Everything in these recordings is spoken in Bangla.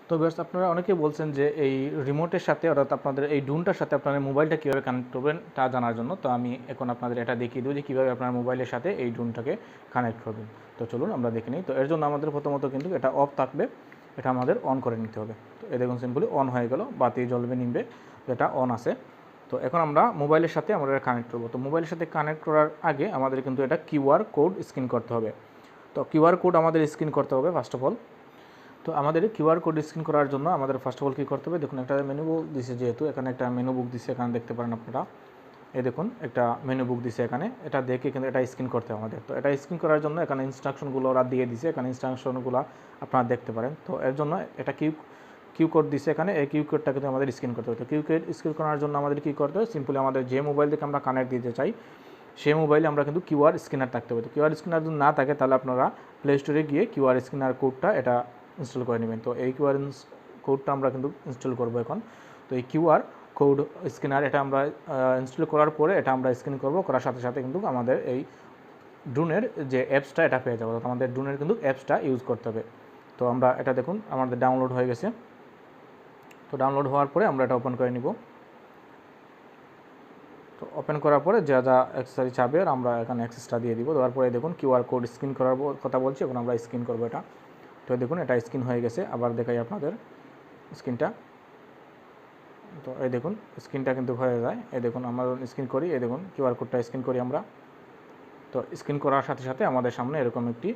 তো ভিউয়ার্স, আপনারা অনেকেই বলছেন যে এই রিমোটের সাথে অর্থাৎ আপনাদের এই ড্রোনটার সাথে আপনাদের মোবাইলটা কীভাবে কানেক্ট করবেন তা জানার জন্য। তো আমি এখন আপনাদের এটা দেখিয়ে দেবো যে কীভাবে আপনার মোবাইলের সাথে এই ড্রোনটাকে কানেক্ট করবেন। তো চলুন আমরা দেখে নিই। তো এর জন্য আমাদের প্রথমত কিন্তু এটা অফ থাকবে, এটা আমাদের অন করে নিতে হবে। তো এই দেখুন সিম্পলি অন হয়ে গেল, বাতি জ্বলবে নিমবে, এটা অন আছে। তো এখন আমরা মোবাইলের সাথে আমরা এটা কানেক্ট করবো। তো মোবাইলের সাথে কানেক্ট করার আগে আমাদের কিন্তু এটা কিউআর কোড স্ক্যান করতে হবে। তো কিউআর কোড আমাদের স্ক্যান করতে হবে ফার্স্ট অফ অল। তো আমাদের কিউআর কোড স্ক্যান করার জন্য আমাদের ফার্স্ট অফ অল কী করতে হবে, দেখুন একটা মেনু বুক দিছে, যেহেতু এখানে একটা মেনু বুক দিছে, এখানে দেখতে পারেন আপনারা। এই দেখুন একটা মেনু বুক দিছে এখানে, এটা দেখে কিন্তু এটা স্ক্যান করতে হবে আমাদের। তো এটা স্ক্যান করার জন্য এখানে ইনস্ট্রাকশনগুলো ওরা দিয়ে দিছে, এখানে ইনস্ট্রাকশনগুলো আপনারা দেখতে পারেন। তো এর জন্য এটা কিউ কোড দিছে এখানে, এই কিউ কোডটা কিন্তু আমাদের স্ক্যান করতে হবে। তো কিউ কোড স্ক্যান করার জন্য আমাদের কী করতে হবে, সিম্পলি আমাদের যে মোবাইল থেকে আমরা কানেক্ট দিতে চাই সেই মোবাইলে আমরা কিন্তু কিউআর স্ক্যানার থাকতে হবে। তো কিউআর স্ক্যানার যদি না থাকে তাহলে আপনারা প্লে স্টোরে গিয়ে কিউআর স্ক্যানার কোডটা এটা ইনস্টল করে নেবেন। তো এই কিউআর কোডটা আমরা কিন্তু ইনস্টল করব এখন। তো এই কিউআর কোড স্ক্যানার এটা আমরা ইনস্টল করার পরে এটা আমরা স্ক্যান করব, করার সাথে সাথে কিন্তু আমাদের এই ড্রোনের যে অ্যাপসটা এটা পেয়ে যাবো। তো আমাদের ড্রোনের কিন্তু অ্যাপসটা ইউজ করতে হবে। তো আমরা এটা দেখুন আমাদের ডাউনলোড হয়ে গেছে। তো ডাউনলোড হওয়ার পরে আমরা এটা ওপেন করে নিব। তো ওপেন করার পরে যা যা অ্যাক্সেসরি চাবে আমরা এখানে অ্যাক্সেসটা দিয়ে দিব। দেওয়ার পরে দেখুন কিউআর কোড স্ক্যান করার কথা বলছি, এখন আমরা স্ক্যান করবো এটা। তো দেখুন এটা স্ক্যান হয়ে গেছে, আবার দেখাই আপনাদের স্ক্রিনটা। তো এই দেখুন স্ক্রিনটা কিন্তু হয়ে যায়, এই দেখুন আমরা স্ক্যান করি, এই দেখুন কিউআর কোডটা স্ক্যান করি আমরা। তো স্ক্যান করার সাথে সাথে আমাদের সামনে এরকম একটি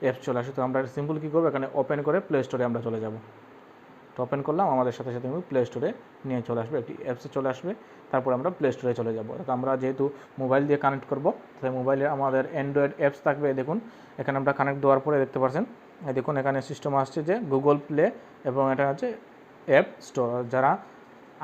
অ্যাপস চলে আসে। তো আমরা সিম্পল কী করবো, এখানে ওপেন করে প্লে স্টোরে আমরা চলে যাব। তো ওপেন করলাম, আমাদের সাথে সাথে কিন্তু প্লে স্টোরে নিয়ে চলে আসবে, একটি অ্যাপসে চলে আসবে। তারপর আমরা প্লে স্টোরে চলে যাব। তো আমরা যেহেতু মোবাইল দিয়ে কানেক্ট করব, তাই মোবাইলে আমাদের অ্যান্ড্রয়েড অ্যাপস থাকবে। দেখুন এখানে আমরা কানেক্ট দেওয়ার পরে দেখতে পাচ্ছেন, দেখুন এখানে সিস্টেম আসছে যে গুগল প্লে এবং এটা হচ্ছে অ্যাপ স্টোর। যারা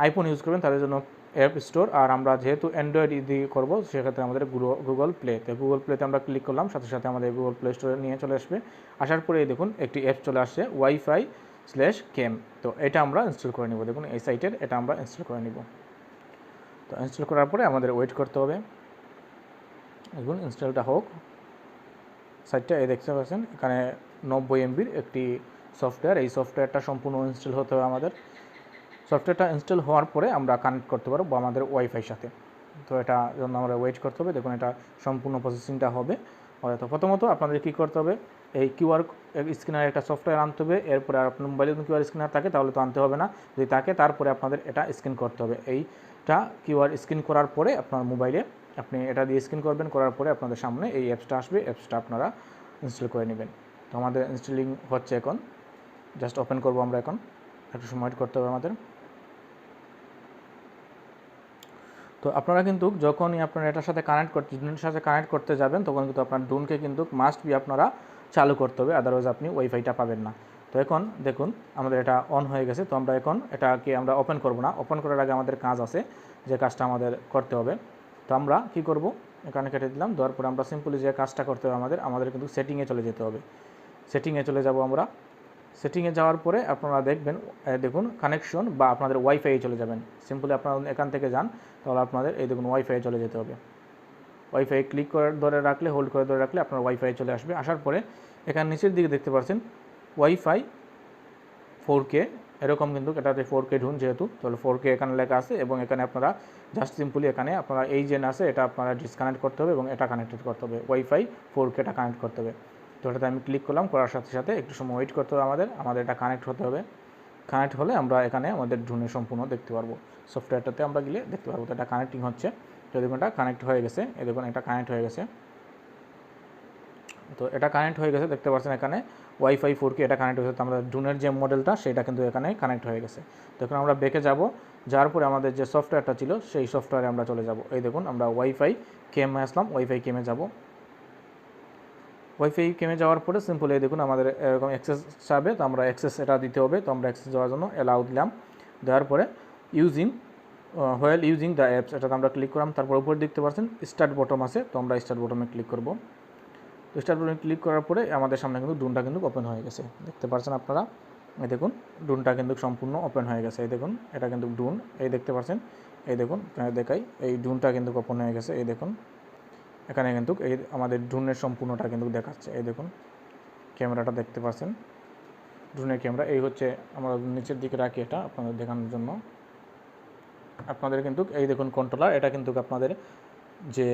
আইফোন ইউজ করবেন তাদের জন্য অ্যাপ স্টোর, আর আমরা যেহেতু অ্যান্ড্রয়েড দিয়ে করব সেক্ষেত্রে আমাদের গুগল প্লেতে, গুগল প্লেতে আমরা ক্লিক করলাম, সাথে সাথে আমাদের গুগল প্লে স্টোরে নিয়ে চলে আসবে। আসার পরে দেখুন একটি অ্যাপ চলে আসছে WIFI/কেম। তো এটা আমরা ইনস্টল করে নিব। দেখুন এই সাইটের এটা আমরা ইনস্টল করে নিব। তো ইনস্টল করার পরে আমাদের ওয়েট করতে হবে, দেখুন ইনস্টলটা হোক। সাইটটা এই দেখতে পাচ্ছেন এখানে 90 MBর একটি সফটওয়্যার, এই সফটওয়্যারটা সম্পূর্ণ ইনস্টল হতে হবে আমাদের। সফটওয়্যারটা ইনস্টল হওয়ার পরে আমরা কানেক্ট করতে পারবো আমাদের ওয়াইফাইয়ের সাথে। তো এটা জন্য আমরা ওয়েট করতে হবে, দেখুন এটা সম্পূর্ণ প্রসেসিংটা হবে। তো প্রথমত আপনাদের কী করতে হবে, এই কিউআর স্ক্যানার একটা সফটওয়্যার আনতে হবে। এরপরে আর আপনার মোবাইলে যদি কিউআর স্ক্যানার থাকে তাহলে তো আনতে হবে না, যদি থাকে তারপরে আপনাদের এটা স্ক্যান করতে হবে। এইটা কিউআর স্ক্যান করার পরে আপনার মোবাইলে আপনি এটা দিয়ে স্ক্যান করবেন, করার পরে আপনাদের সামনে এই অ্যাপসটা আসবে, অ্যাপসটা আপনারা ইনস্টল করে নেবেন। তো আমাদের ইনস্টলিং হচ্ছে এখন, জাস্ট ওপেন করব আমরা এখন, একটু সময় করতে হবে আমাদের। তো আপনারা কিন্তু যখনই আপনারা এটার সাথে ড্রোনের সাথে কানেক্ট করতে যাবেন তখন কিন্তু আপনার ড্রোনকে কিন্তু মাস্ট বি আপনারা চালু করতে হবে, আদারওয়াইজ আপনি ওয়াইফাইটা পাবেন না। তো এখন দেখুন আমাদের এটা অন হয়ে গেছে। তো আমরা এখন এটাকে আমরা ওপেন করব না, ওপেন করার আগে আমাদের কাজ আছে, যে কাজটা আমাদের করতে হবে। তো আমরা কি করব, এখানে কেটে দিলাম, দেওয়ার পরে আমরা সিম্পলি যে কাজটা করতে হবে আমাদের কিন্তু সেটিংয়ে চলে যেতে হবে। সেটিংয়ে চলে যাব আমরা। সেটিংয়ে যাওয়ার পরে আপনারা দেখবেন, দেখুন কানেকশন বা আপনাদের ওয়াইফাই চলে যাবেন। সিম্পলি আপনারা এখান থেকে যান, তাহলে আপনাদের এই দেখুন ওয়াইফাই চলে যেতে হবে। ওয়াইফাই ক্লিক করে ধরে রাখলে, হোল্ড করে ধরে রাখলে আপনার ওয়াইফাই চলে আসবে। আসার পরে এখানে নিচের দিকে দেখতে পাচ্ছেন ওয়াইফাই 4K, এরকম কিন্তু এটাতে 4K ঢুন যেহেতু, তাহলে 4K এখানে লেখা আছে। এবং এখানে আপনারা জাস্ট সিম্পলি এখানে আপনারা এই যে আছে এটা আপনারা ডিসকানেক্ট করতে হবে এবং এটা কানেক্টেড করতে হবে, ওয়াইফাই 4Kটা কানেক্ট করতে হবে। তো এটাতে আমি ক্লিক করলাম, করার সাথে সাথে একটু সময় ওয়েট করতে হবে আমাদের এটা কানেক্ট হতে হবে। কানেক্ট হলে আমরা এখানে আমাদের ড্রোনের সম্পূর্ণ দেখতে পারবো, সফটওয়্যারটাতে আমরা গেলে দেখতে পারবো। তো এটা কানেক্টিং হচ্ছে, তো দেখুন এটা কানেক্ট হয়ে গেছে, এই দেখুন এটা কানেক্ট হয়ে গেছে। তো এটা কানেক্ট হয়ে গেছে, দেখতে পাচ্ছেন এখানে ওয়াইফাই 4K এটা কানেক্ট হয়েছে। তো আমরা ড্রোনের যে মডেলটা সেটা কিন্তু এখানে কানেক্ট হয়ে গেছে। দেখুন আমরা বেঁকে যাব, যার পরে আমাদের যে সফটওয়্যারটা ছিল সেই সফটওয়্যারে আমরা চলে যাব। এই দেখুন আমরা ওয়াইফাই কেমে আসলাম, ওয়াইফাই কেমে যাব। ওয়াইফাই কেমে যাওয়ার পরে সিম্পল এই দেখুন আমাদের এরকম অ্যাক্সেস চাবে, তো আমরা অ্যাক্সেস এটা দিতে হবে। তো আমরা অ্যাক্সেস দেওয়ার জন্য অ্যালাউ দিলাম, দেওয়ার পরে হোয়েল ইউজিং দ্য অ্যাপস এটাতে আমরা ক্লিক করলাম। তারপর উপরে দেখতে পাচ্ছেন স্টার্ট বটম আছে, তো আমরা স্টার্ট বটমে ক্লিক করব। তো স্টার্ট বটমে ক্লিক করার পরে আমাদের সামনে কিন্তু ড্রোনটা কিন্তু ওপেন হয়ে গেছে, দেখতে পাচ্ছেন আপনারা। এই দেখুন ড্রোনটা কিন্তু সম্পূর্ণ ওপেন হয়ে গেছে। এই দেখুন এটা কিন্তু ড্রোন, এই দেখতে পাচ্ছেন, এই দেখুন দেখাই, এই ড্রোনটা কিন্তু ওপেন হয়ে গেছে। এই দেখুন এখানে কিন্তু এই আমাদের ড্রোনের সম্পূর্ণটা কিন্তু দেখাচ্ছে। এই দেখুন ক্যামেরাটা দেখতে পাচ্ছেন, ড্রোনের ক্যামেরা। এই হচ্ছে আমরা নিচের দিকে রাখি এটা আপনাদের দেখানোর জন্য। আপনাদের কিন্তু এই দেখুন কন্ট্রোলার, এটা কিন্তু আপনাদের যে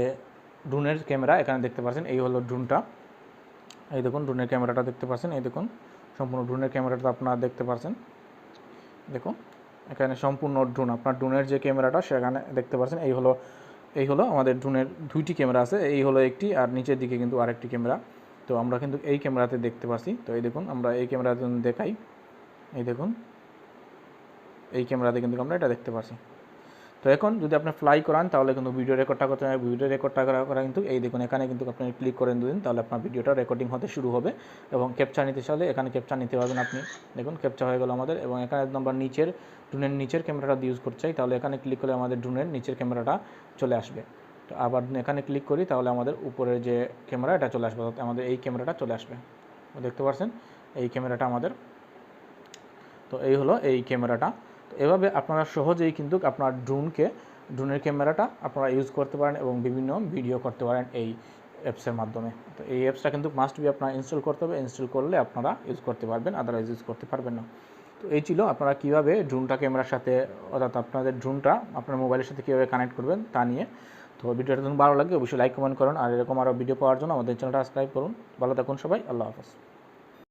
ড্রোনের ক্যামেরা এখানে দেখতে পাচ্ছেন, এই হলো ড্রোনটা। এই দেখুন ড্রোনের ক্যামেরাটা দেখতে পাচ্ছেন, এই দেখুন সম্পূর্ণ ড্রোনের ক্যামেরাটা আপনারা দেখতে পাচ্ছেন। দেখুন এখানে সম্পূর্ণ ড্রোন, আপনার ড্রোনের যে ক্যামেরাটা সেখানে দেখতে পাচ্ছেন। এই হলো আমাদের ড্রোনের দুইটি ক্যামেরা আছে, এই হলো একটি, আর নিচের দিকে কিন্তু আরেকটি ক্যামেরা। তো আমরা কিন্তু এই ক্যামেরাতে দেখতে পাচ্ছি। তো এই দেখুন আমরা এই ক্যামেরাতে দেখাই, এই দেখুন এই ক্যামেরাতে কিন্তু আমরা এটা দেখতে পাচ্ছি। তো এখন যদি আপনি ফ্লাই করান তাহলে কিন্তু ভিডিও রেকর্ডটা করতে হবে। ভিডিও রেকর্ডটা করা কিন্তু এই দেখুন এখানে কিন্তু আপনি ক্লিক করে দিন, তাহলে আপনার ভিডিওটা রেকর্ডিং হতে শুরু হবে। এবং ক্যাপচার নিতে চাইলে এখানে ক্যাপচার নিতে পারবেন আপনি। দেখুন ক্যাপচার হয়ে গেল আমাদের। এবং এখানে আমরা ড্রোনের নিচের ক্যামেরাটা ইউজ করতে চাই, তাহলে এখানে ক্লিক করলে আমাদের ড্রোনের নিচের ক্যামেরাটা চলে আসবে। তো আবার এখানে ক্লিক করি তাহলে আমাদের উপরের যে ক্যামেরা এটা চলে আসবে, অর্থাৎ আমাদের এই ক্যামেরাটা চলে আসবে। দেখতে পাচ্ছেন এই ক্যামেরাটা আমাদের। তো এই হলো এই ক্যামেরাটা। তো এভাবে আপনারা সহজেই কিন্তু আপনার ড্রোনের ক্যামেরাটা আপনারা ইউজ করতে পারেন এবং বিভিন্ন ভিডিও করতে পারেন এই অ্যাপসের মাধ্যমে। তো এই অ্যাপসটা কিন্তু মাস্ট বি আপনারা ইনস্টল করতে হবে, ইনস্টল করলে আপনারা ইউজ করতে পারবেন, আদারওয়াইজ ইউজ করতে পারবেন না। তো এই ছিল আপনারা কীভাবে ড্রোনটা ক্যামেরার সাথে, অর্থাৎ আপনাদের ড্রোনটা আপনার মোবাইলের সাথে কীভাবে কানেক্ট করবেন তা নিয়ে। তো ভিডিওটা যদি ভালো লাগে অবশ্যই লাইক কমেন্ট করুন, আর এরকম আরও ভিডিও পাওয়ার জন্য আমাদের চ্যানেলটা সাবস্ক্রাইব করুন। ভালো থাকুন সবাই, আল্লাহ হাফেজ।